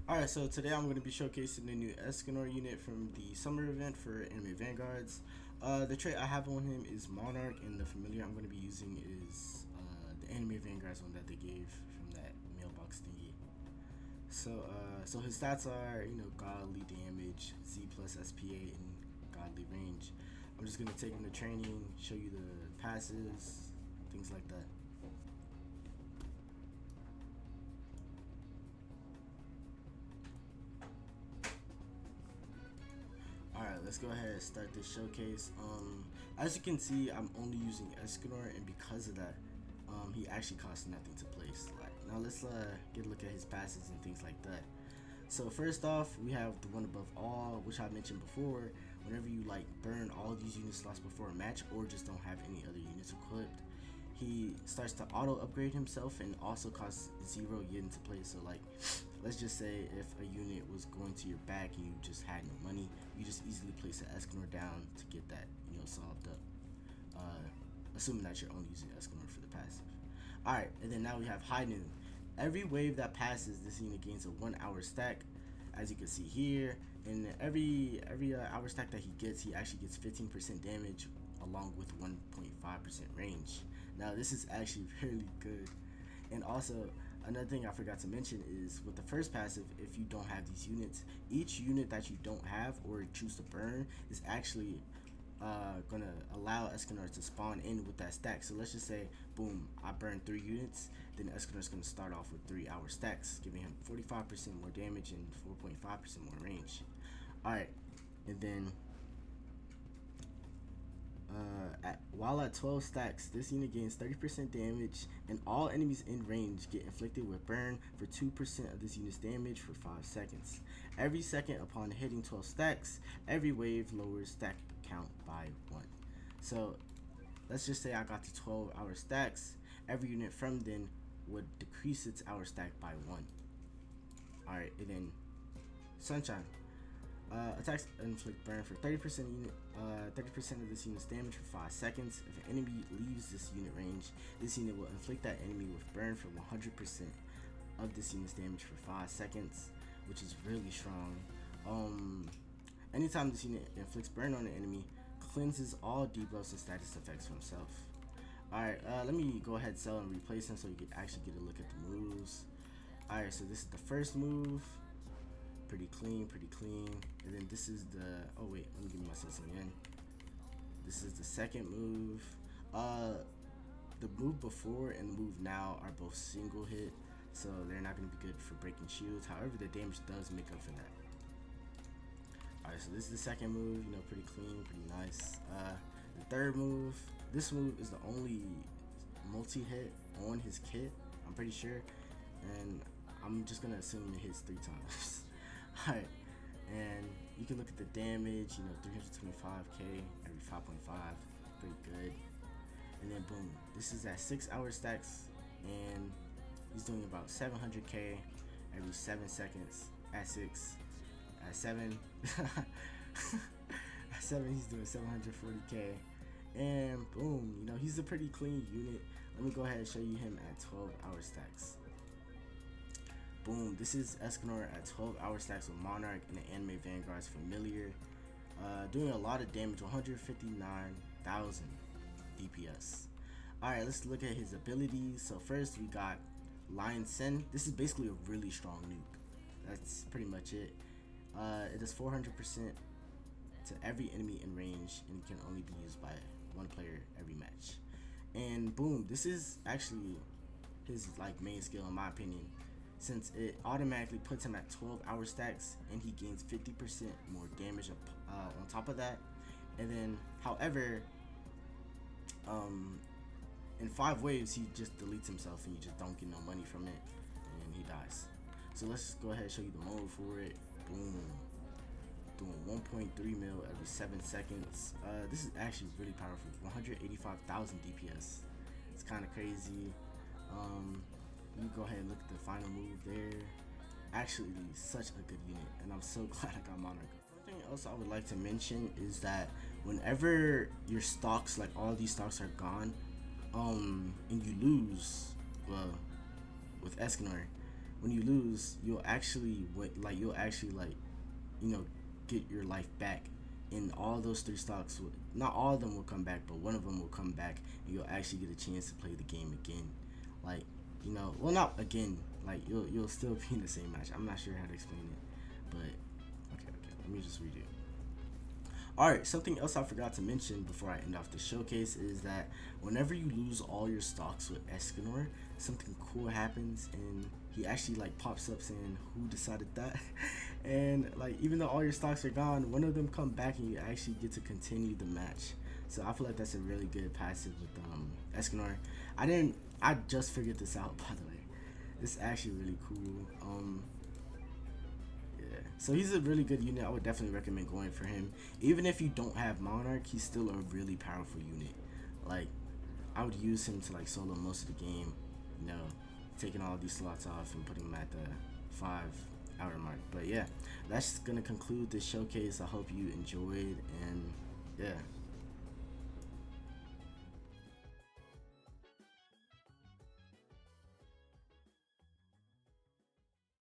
Alright, so today I'm going to be showcasing the new Escanor unit from the summer event for anime Vanguards. The trait I have on him is Monarch, and the familiar I'm going to be using is the anime Vanguards one that they gave from that mailbox thingy. So his stats are, godly damage, Z plus SPA, and godly range. I'm just going to take him to training, show you the passes, things like that. Alright, let's go ahead and start this showcase. As you can see, I'm only using Escanor, and because of that, he actually costs nothing to place. Now let's get a look at his passes and things like that. So first off, we have the one above all, which I mentioned before. Whenever you burn all these unit slots before a match, or just don't have any other units equipped, he starts to auto upgrade himself and also costs 0 yen to play. So let's just say if a unit was going to your back and you just had no money, you just easily place an Escanor down to get that solved up, assuming that you're only using Escanor for the passive. Alright, and then now we have High Noon. Every wave that passes, this unit gains a 1 hour stack, as you can see here, and every hour stack that he gets, he actually gets 15% damage along with 1.5% range. Now this is actually really good. And also, another thing I forgot to mention is with the first passive, if you don't have these units, each unit that you don't have or choose to burn is actually gonna allow Escanor to spawn in with that stack. So let's just say, boom, I burned 3 units, then Escanor is gonna start off with 3 hour stacks, giving him 45% more damage and 4.5% more range. Alright, and then while at 12 stacks, this unit gains 30% damage, and all enemies in range get inflicted with burn for 2% of this unit's damage for 5 seconds. Every second upon hitting 12 stacks, every wave lowers stack count by 1. So let's just say I got to 12 hour stacks. Every unit from then would decrease its hour stack by 1. Alright, and then Sunshine. Attacks inflict burn for 30% of this unit's damage for 5 seconds. If an enemy leaves this unit range, this unit will inflict that enemy with burn for 100% of this unit's damage for 5 seconds, which is really strong. Anytime this unit inflicts burn on an enemy, cleanses all debuffs and status effects for himself. Alright, let me go ahead, sell, and replace him so you can actually get a look at the moves. Alright, so this is the first move. Pretty clean. And then this is the, oh wait, let me give myself some yen. This is the second move. The move before and the move now are both single hit, so they're not going to be good for breaking shields. However, the damage does make up for that. Alright, so this is the second move, pretty clean, pretty nice. The third move, this move is the only multi-hit on his kit, I'm pretty sure, and I'm just gonna assume it hits 3 times. Alright, and you can look at the damage, 325k every 5.5, pretty good. And then boom, this is at 6 hour stacks, and he's doing about 700k every 7 seconds at 6. At 7, at 7 he's doing 740k, and boom, he's a pretty clean unit. Let me go ahead and show you him at 12 hour stacks. Boom, this is Escanor at 12 hour stacks with Monarch and the anime Vanguards familiar, doing a lot of damage, 159,000 DPS. Alright, let's look at his abilities. So first we got Lion Sen. This is basically a really strong nuke. That's pretty much it. It does 400% to every enemy in range, and it can only be used by 1 player every match. And boom, this is actually his main skill in my opinion, since it automatically puts him at 12 hour stacks and he gains 50% more damage on top of that. And then however, in 5 waves he just deletes himself and you just don't get no money from it and he dies. So let's go ahead and show you the mode for it. Boom, doing 1.3 mil every 7 seconds. This is actually really powerful, 185,000 DPS. It's kind of crazy. You go ahead and look at the final move there. Actually, such a good unit, and I'm so glad I got Monarch. One thing else I would like to mention is that whenever your stocks, all these stocks are gone, and you lose, well, with Escanor, when you lose, you'll actually you'll actually you know get your life back. And all those three stocks, not all of them will come back, but one of them will come back, and you'll actually get a chance to play the game again. Like, well, not again. Like, you'll still be in the same match. I'm not sure how to explain it, but okay. Let me just read it. Alright, something else I forgot to mention before I end off the showcase is that whenever you lose all your stocks with Escanor, something cool happens, and he actually pops up saying who decided that. And even though all your stocks are gone, one of them come back and you actually get to continue the match. So I feel like that's a really good passive with Escanor. I just figured this out, by the way. It's actually really cool. Yeah, so he's a really good unit. I would definitely recommend going for him. Even if you don't have Monarch, he's still a really powerful unit. Like, I would use him to solo most of the game, taking all these slots off and putting him at the 5-hour mark. But yeah, that's gonna conclude this showcase. I hope you enjoyed, and yeah.